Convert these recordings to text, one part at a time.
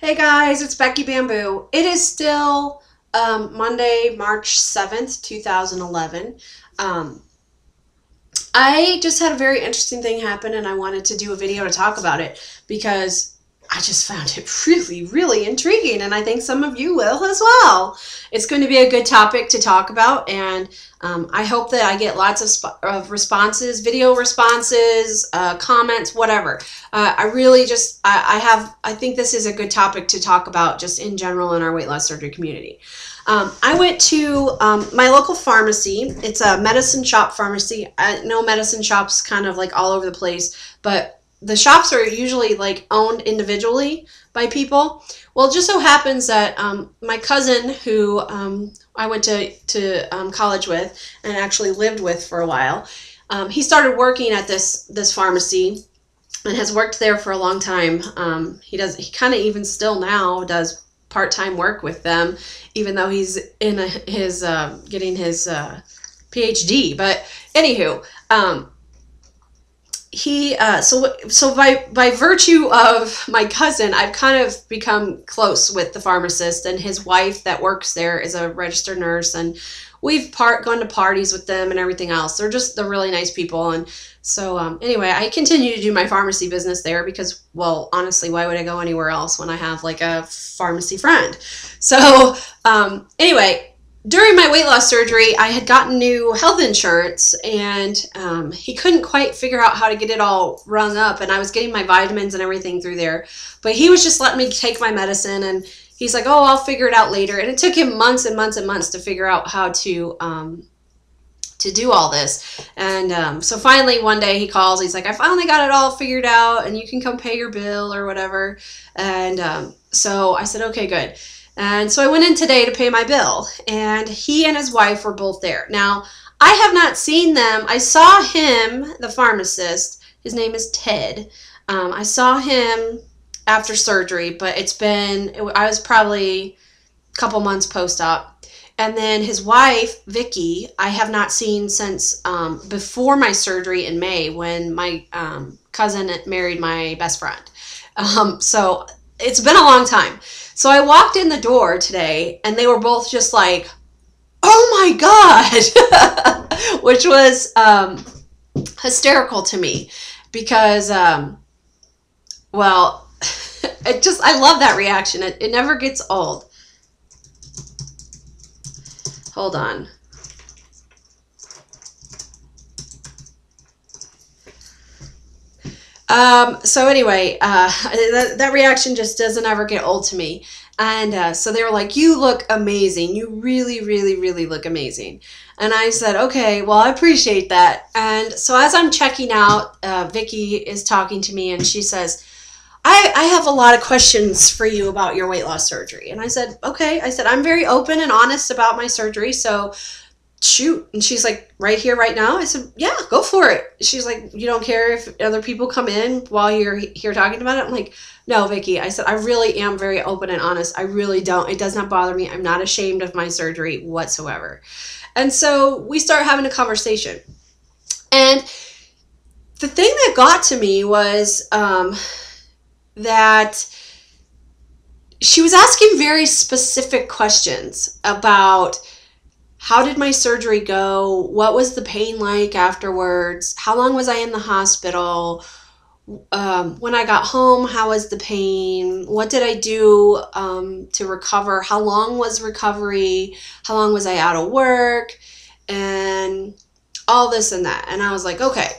Hey guys, it's Becky Bamboo. It is still Monday, March 7th, 2011. Um, I just had a very interesting thing happen and I wanted to do a video to talk about it because I just found it really, really intriguing and I think some of you will as well. It's going to be a good topic to talk about and I hope that I get lots of responses, video responses, comments, whatever. I think this is a good topic to talk about just in general in our weight loss surgery community. I went to my local pharmacy. It's a medicine shop pharmacy. I know medicine shops kind of like all over the place, but the shops are usually like owned individually by people. Well, it just so happens that my cousin, who I went to college with and actually lived with for a while, he started working at this pharmacy and has worked there for a long time. He kind of even still now does part-time work with them, even though he's in getting his PhD. But anywho, so by virtue of my cousin, I've kind of become close with the pharmacist, and his wife that works there is a registered nurse, and we've gone to parties with them and everything else. They're really nice people. And so anyway, I continue to do my pharmacy business there because, well, honestly, why would I go anywhere else when I have like a pharmacy friend? So anyway, during my weight loss surgery, I had gotten new health insurance, and he couldn't quite figure out how to get it all rung up, and I was getting my vitamins and everything through there, but he was just letting me take my medicine, and he's like, oh, I'll figure it out later. And it took him months and months and months to figure out how to do all this. And so finally one day he calls, he's like, I finally got it all figured out and you can come pay your bill or whatever. And so I said, okay, good. And so I went in today to pay my bill, and he and his wife were both there. Now, I have not seen them. I saw him, the pharmacist, his name is Ted. I saw him after surgery, but I was probably a couple months post-op. And then his wife, Vicky, I have not seen since before my surgery in May, when my cousin married my best friend. So it's been a long time. So I walked in the door today and they were both just like, oh my God, which was hysterical to me because, well, I love that reaction. It never gets old. Hold on. So anyway, that reaction just doesn't ever get old to me. And so they were like, you look amazing. You really, really, really look amazing. And I said, okay, well, I appreciate that. And so as I'm checking out, Vicky is talking to me and she says, I have a lot of questions for you about your weight loss surgery. And I said, okay. I said, I'm very open and honest about my surgery, so shoot. And she's like, right here, right now? I said, yeah, go for it. She's like, you don't care if other people come in while you're here talking about it? I'm like, no, Vicky. I said, I really am very open and honest. I really don't. It does not bother me. I'm not ashamed of my surgery whatsoever. And so we start having a conversation. And the thing that got to me was that she was asking very specific questions about how did my surgery go? What was the pain like afterwards? How long was I in the hospital? When I got home, how was the pain? What did I do to recover? How long was recovery? How long was I out of work? And all this and that. And I was like, okay,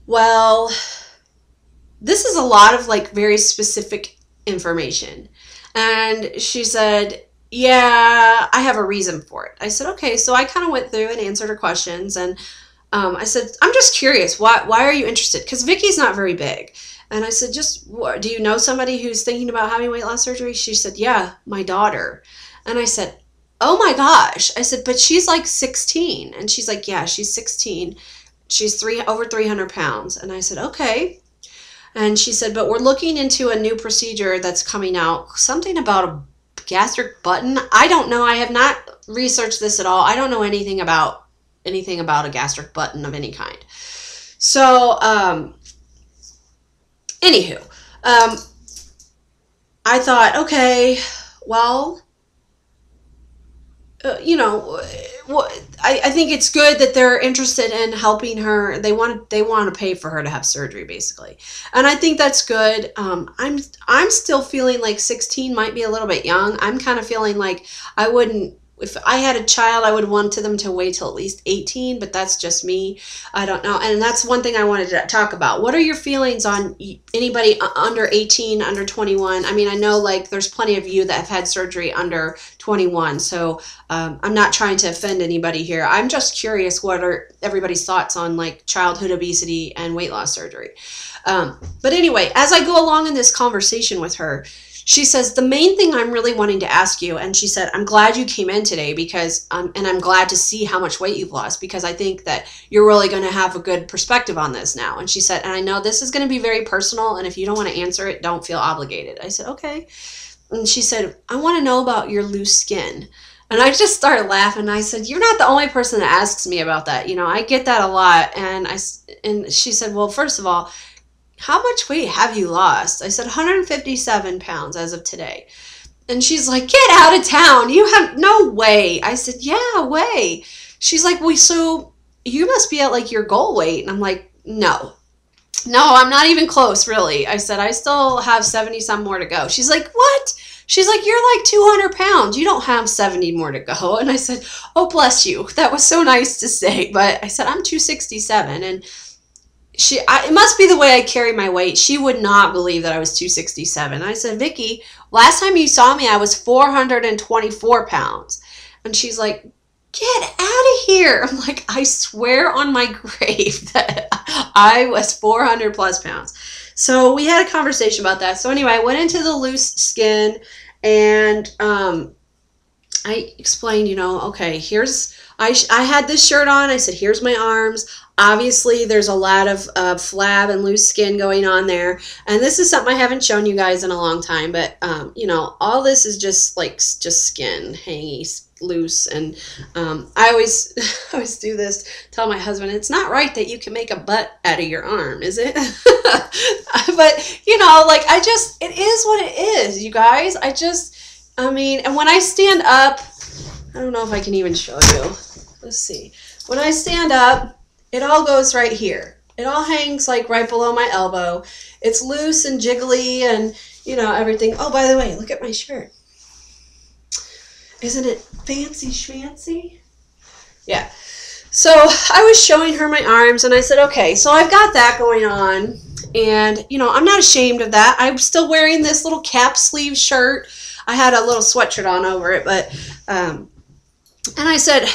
well, this is a lot of like very specific information. And she said, yeah, I have a reason for it. I said, okay. So I kind of went through and answered her questions. And I said, I'm just curious. Why are you interested? Because Vicky's not very big. And I said, do you know somebody who's thinking about having weight loss surgery? She said, yeah, my daughter. And I said, oh my gosh. I said, but she's like 16. And she's like, yeah, she's 16. She's over 300 pounds. And I said, okay. And she said, but we're looking into a new procedure that's coming out, something about a gastric button. I don't know. I have not researched this at all. I don't know anything about a gastric button of any kind. So, anywho, I thought, okay, well, you know, I think it's good that they're interested in helping her. They want to pay for her to have surgery, basically, and I think that's good. I'm still feeling like 16 might be a little bit young. I'm kind of feeling like I wouldn't. If I had a child, I would want them to wait till at least 18, but that's just me. I don't know. And that's one thing I wanted to talk about. What are your feelings on anybody under 18, under 21? I mean, I know like there's plenty of you that have had surgery under 21, so I'm not trying to offend anybody here. I'm just curious what are everybody's thoughts on like childhood obesity and weight loss surgery. But anyway, as I go along in this conversation with her, she says, the main thing I'm really wanting to ask you, and she said, I'm glad you came in today because, and I'm glad to see how much weight you've lost because I think that you're really going to have a good perspective on this now. And she said, and I know this is going to be very personal, and if you don't want to answer it, don't feel obligated. I said, okay. And she said, I want to know about your loose skin. And I just started laughing. I said, you're not the only person that asks me about that. You know, I get that a lot. And she said, well, first of all, how much weight have you lost? I said 157 pounds as of today. And she's like, get out of town. You have no way. I said, yeah, way. She's like, well, so you must be at like your goal weight. And I'm like, no, I'm not even close, really. I said, I still have 70 some more to go. She's like, what? She's like, you're like 200 pounds. You don't have 70 more to go. And I said, oh, bless you. That was so nice to say. But I said, I'm 267. And it must be the way I carry my weight. She would not believe that I was 267. I said, Vicki, last time you saw me, I was 424 pounds. And she's like, get out of here. I'm like, I swear on my grave that I was 400 plus pounds. So we had a conversation about that. So anyway, I went into the loose skin and I explained, you know, okay, I had this shirt on. I said, here's my arms. Obviously, there's a lot of flab and loose skin going on there. And this is something I haven't shown you guys in a long time. But, you know, all this is just skin, hangy, loose. And I always do this, tell my husband, it's not right that you can make a butt out of your arm, is it? But, you know, like it is what it is, you guys. I mean, and when I stand up, I don't know if I can even show you. Let's see. When I stand up, it all goes right here. It all hangs like right below my elbow. It's loose and jiggly and, you know, everything. Oh, by the way, look at my shirt. Isn't it fancy schmancy? Yeah. So I was showing her my arms and I said, okay, so I've got that going on. And, you know, I'm not ashamed of that. I'm still wearing this little cap sleeve shirt. I had a little sweatshirt on over it, but, and I said,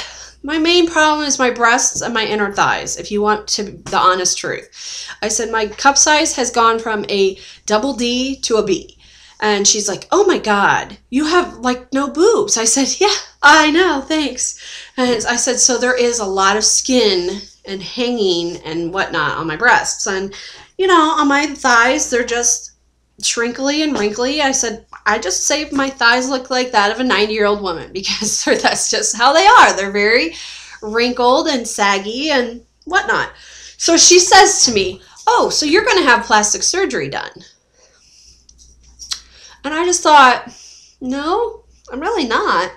my main problem is my breasts and my inner thighs, if you want the honest truth. I said, my cup size has gone from a double D to a B. And she's like, oh my God, you have like no boobs. I said, yeah, I know, thanks. And I said, so there is a lot of skin and hanging and whatnot on my breasts. And, you know, on my thighs, they're just shrinkly and wrinkly. I said, I just say my thighs look like that of a 90-year-old woman because that's just how they are. They're very wrinkled and saggy and whatnot. So she says to me, oh, so you're going to have plastic surgery done. And I just thought, no, I'm really not.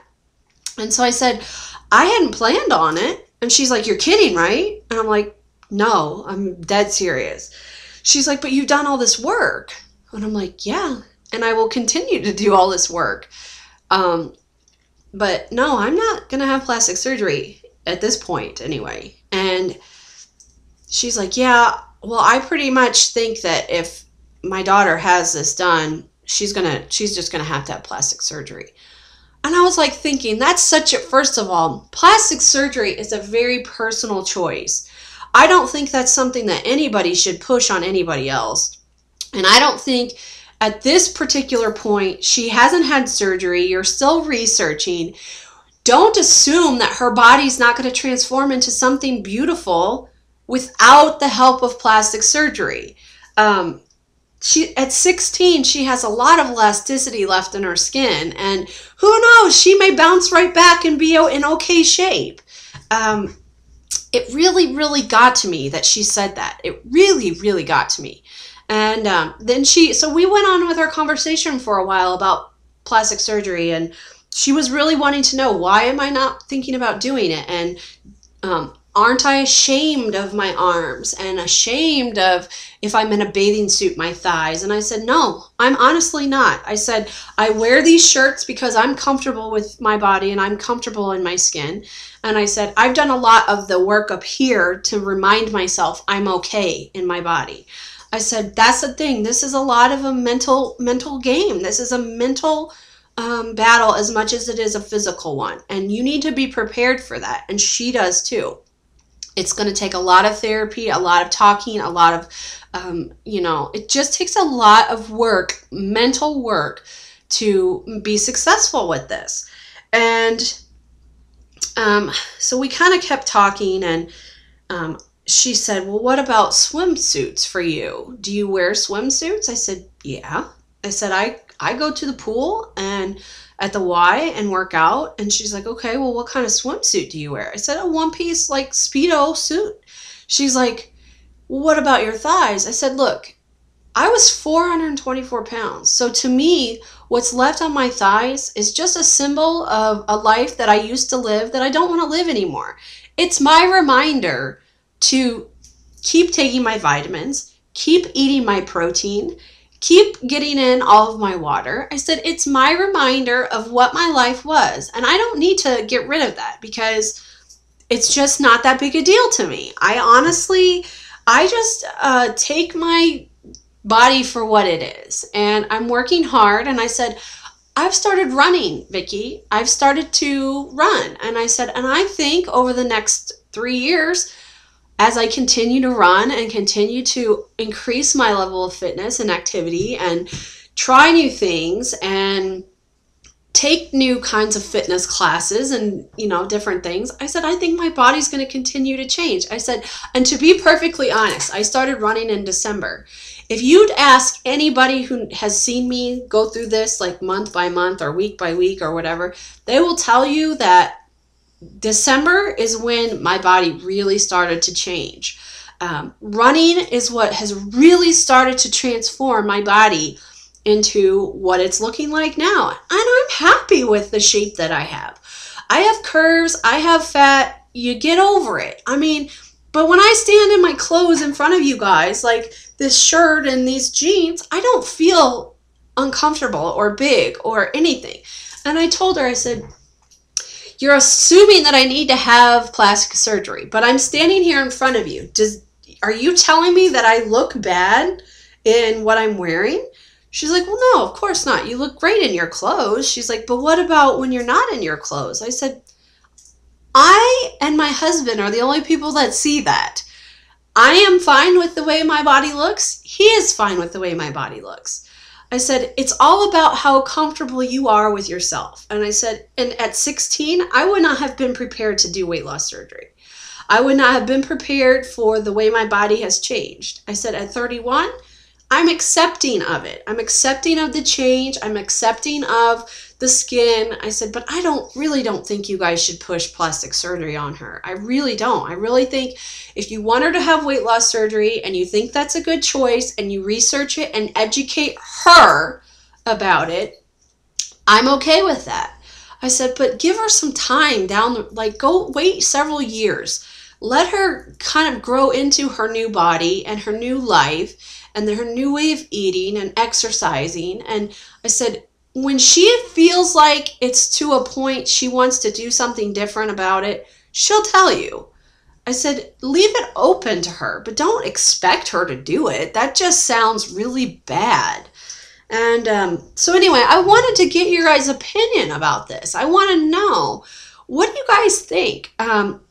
And so I said, I hadn't planned on it. And she's like, you're kidding, right? And I'm like, no, I'm dead serious. She's like, but you've done all this work. And I'm like, yeah, and I will continue to do all this work. But no, I'm not going to have plastic surgery at this point anyway. And she's like, yeah, well, I pretty much think that if my daughter has this done, she's just going to have plastic surgery. And I was like thinking, first of all, plastic surgery is a very personal choice. I don't think that's something that anybody should push on anybody else. And I don't think at this particular point, she hasn't had surgery. You're still researching. Don't assume that her body's not going to transform into something beautiful without the help of plastic surgery. At 16, she has a lot of elasticity left in her skin. And who knows, she may bounce right back and be in okay shape. It really, really got to me that she said that. It really, really got to me. And so we went on with our conversation for a while about plastic surgery, and she was really wanting to know, why am I not thinking about doing it? And aren't I ashamed of my arms and ashamed of, if I'm in a bathing suit, my thighs? And I said, no, I'm honestly not. I said, I wear these shirts because I'm comfortable with my body and I'm comfortable in my skin. And I said, I've done a lot of the work up here to remind myself I'm okay in my body. I said, that's the thing. This is a lot of a mental game. This is a mental battle as much as it is a physical one. And you need to be prepared for that. And she does too. It's going to take a lot of therapy, a lot of talking, a lot of, it just takes a lot of work, mental work, to be successful with this. And so we kind of kept talking, and she said, well, what about swimsuits for you? Do you wear swimsuits? I said, yeah. I said, I go to the pool and at the Y and work out. And she's like, okay, well, what kind of swimsuit do you wear? I said, a one-piece like Speedo suit. She's like, well, what about your thighs? I said, look, I was 424 pounds. So to me, what's left on my thighs is just a symbol of a life that I used to live that I don't want to live anymore. It's my reminder to keep taking my vitamins, keep eating my protein, keep getting in all of my water. I said, it's my reminder of what my life was. And I don't need to get rid of that because it's just not that big a deal to me. I just take my body for what it is. And I'm working hard. And I said, I've started running, Vicki. I've started to run. And I said, and I think over the next 3 years, as I continue to run and continue to increase my level of fitness and activity and try new things and take new kinds of fitness classes and, different things, I said, I think my body's going to continue to change. I said, and to be perfectly honest, I started running in December. If you'd ask anybody who has seen me go through this like month by month or week by week or whatever, they will tell you that December is when my body really started to change. Running is what has really started to transform my body into what it's looking like now. And I'm happy with the shape that I have. I have curves, I have fat, you get over it. But when I stand in my clothes in front of you guys, like this shirt and these jeans, I don't feel uncomfortable or big or anything. And I told her, I said, you're assuming that I need to have plastic surgery, but I'm standing here in front of you. Are you telling me that I look bad in what I'm wearing? She's like, well, no, of course not. You look great in your clothes. She's like, but what about when you're not in your clothes? I said, I and my husband are the only people that see that. I am fine with the way my body looks. He is fine with the way my body looks. I said, it's all about how comfortable you are with yourself. And I said, and at 16, I would not have been prepared to do weight loss surgery. I would not have been prepared for the way my body has changed. I said, at 31, I'm accepting of it. I'm accepting of the change. I'm accepting of the skin. I said, but I really don't think you guys should push plastic surgery on her. I really don't. I really think if you want her to have weight loss surgery and you think that's a good choice and you research it and educate her about it, I'm okay with that. I said, but give her some time go wait several years. Let her kind of grow into her new body and her new life and her new way of eating and exercising. And I said, when she feels like it's to a point she wants to do something different about it, she'll tell you. I said, leave it open to her, but don't expect her to do it. That just sounds really bad. And so anyway, I wanted to get your guys' opinion about this. I want to know, what do you guys think?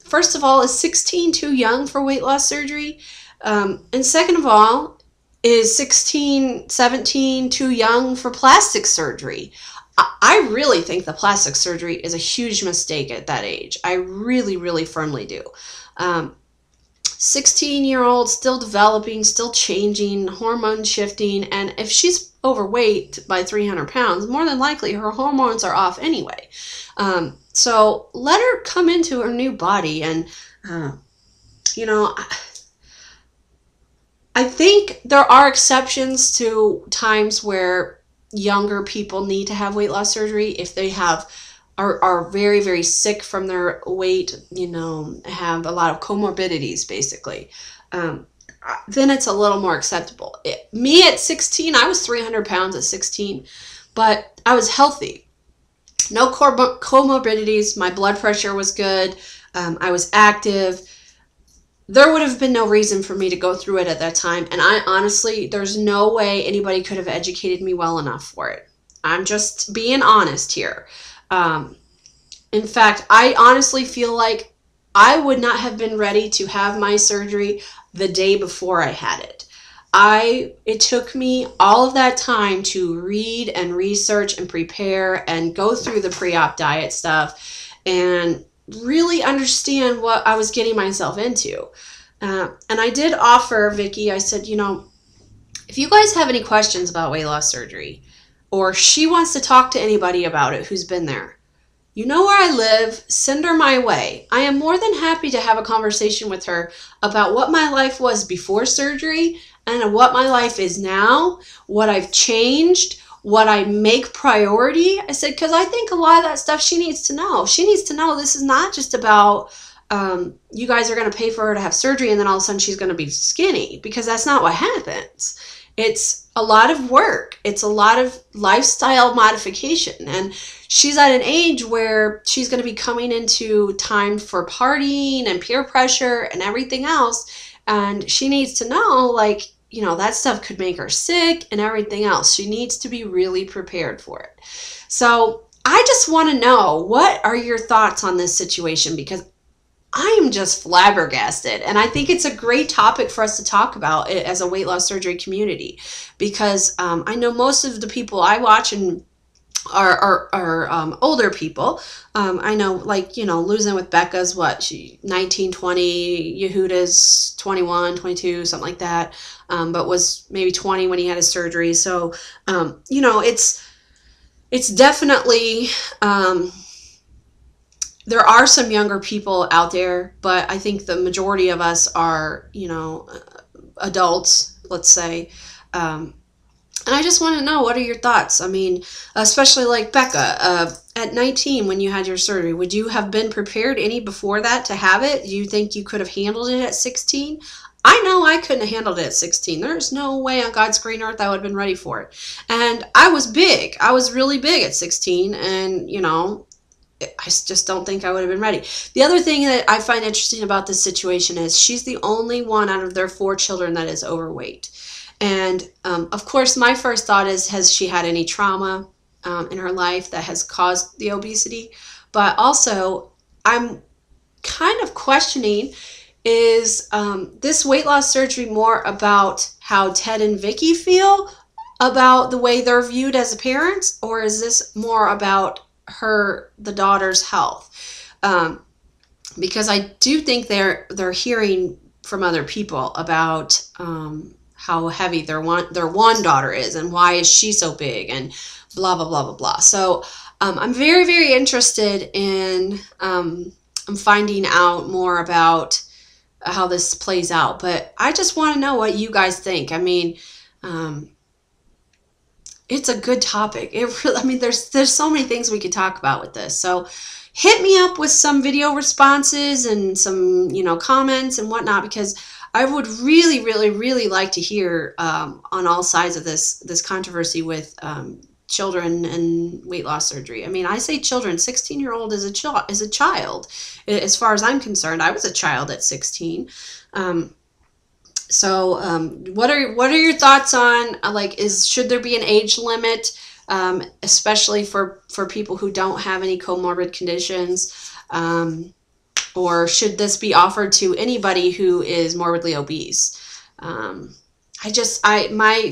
First of all, is 16 too young for weight loss surgery? And second of all, is 16, 17 too young for plastic surgery? I really think the plastic surgery is a huge mistake at that age. I really, really firmly do. 16-year-old, still developing, still changing, hormone shifting, and if she's overweight by 300 pounds, more than likely her hormones are off anyway. So let her come into her new body and, I think there are exceptions to times where younger people need to have weight loss surgery if they are very, very sick from their weight, have a lot of comorbidities, basically. Then it's a little more acceptable. Me at 16, I was 300 pounds at 16, but I was healthy. No comorbidities. My blood pressure was good. I was active. There would have been no reason for me to go through it at that time. And I honestly, there's no way anybody could have educated me well enough for it. I'm just being honest here. In fact, I honestly feel like I would not have been ready to have my surgery the day before I had it. It took me all of that time to read and research and prepare and go through the pre-op diet stuff and really understand what I was getting myself into. And I did offer Vicki, I said, if you guys have any questions about weight loss surgery, or she wants to talk to anybody about it who's been there, you know where I live, send her my way. I am more than happy to have a conversation with her about what my life was before surgery and what my life is now, what I've changed, what I make priority. I said, because I think a lot of that stuff she needs to know. She needs to know this is not just about you guys are going to pay for her to have surgery and then all of a sudden she's going to be skinny, because that's not what happens. It's a lot of work. It's a lot of lifestyle modification. And she's at an age where she's going to be coming into time for partying and peer pressure and everything else. And she needs to know, that stuff could make her sick and everything else. She needs to be really prepared for it. So I just want to know, what are your thoughts on this situation? Because I am just flabbergasted. And I think it's a great topic for us to talk about as a weight loss surgery community, because I know most of the people I watch and are older people. I know, losing with Becca's she 19, 20, Yehuda's 21, 22, something like that, but was maybe 20 when he had his surgery. So, it's definitely, there are some younger people out there, but I think the majority of us are, adults, let's say. And I just want to know, what are your thoughts? I mean, especially like Becca, at 19 when you had your surgery, would you have been prepared any before that to have it? Do you think you could have handled it at 16? I know I couldn't have handled it at 16. There's no way on God's green earth I would have been ready for it. And I was big. I was really big at 16, and, I just don't think I would have been ready. The other thing that I find interesting about this situation is she's the only one out of their 4 children that is overweight. And, of course, my first thought is, has she had any trauma in her life that has caused the obesity? But also, I'm kind of questioning, is this weight loss surgery more about how Ted and Vicki feel about the way they're viewed as parents, or is this more about the daughter's health? Because I do think they're hearing from other people about how heavy their one daughter is, and why is she so big, and blah blah blah blah blah. So I'm very, very interested in finding out more about how this plays out. But I just want to know what you guys think. I mean, it's a good topic. It really, I mean, there's so many things we could talk about with this. So hit me up with some video responses and some, comments and whatnot, because I would really, really, really like to hear on all sides of this controversy with children and weight loss surgery. I mean, I say children. 16-year-old is a child, as far as I'm concerned. I was a child at 16. So what are your thoughts on, should there be an age limit, especially for people who don't have any comorbid conditions, or should this be offered to anybody who is morbidly obese? My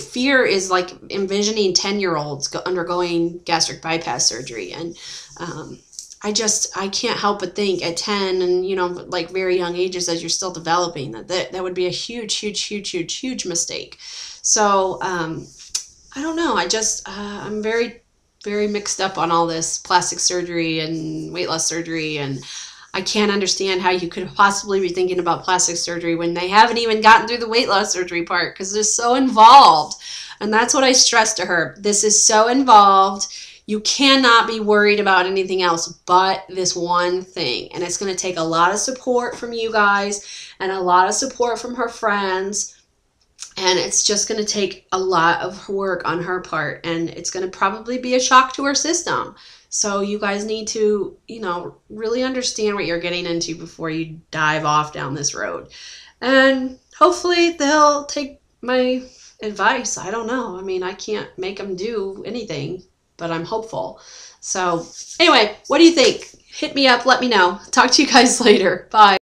fear is envisioning 10-year-olds undergoing gastric bypass surgery, and I can't help but think at 10 and, very young ages, as you're still developing, that would be a huge, huge, huge, huge, huge mistake. So, I don't know. I'm very, very mixed up on all this plastic surgery and weight loss surgery. And I can't understand how you could possibly be thinking about plastic surgery when they haven't even gotten through the weight loss surgery part, because they're so involved. And that's what I stressed to her. This is so involved. You cannot be worried about anything else but this one thing. And it's going to take a lot of support from you guys and a lot of support from her friends. And it's just going to take a lot of work on her part. And it's going to probably be a shock to her system. So you guys need to, really understand what you're getting into before you dive off down this road. And hopefully they'll take my advice. I don't know. I mean, I can't make them do anything, but I'm hopeful. So anyway, what do you think? Hit me up. Let me know. Talk to you guys later. Bye.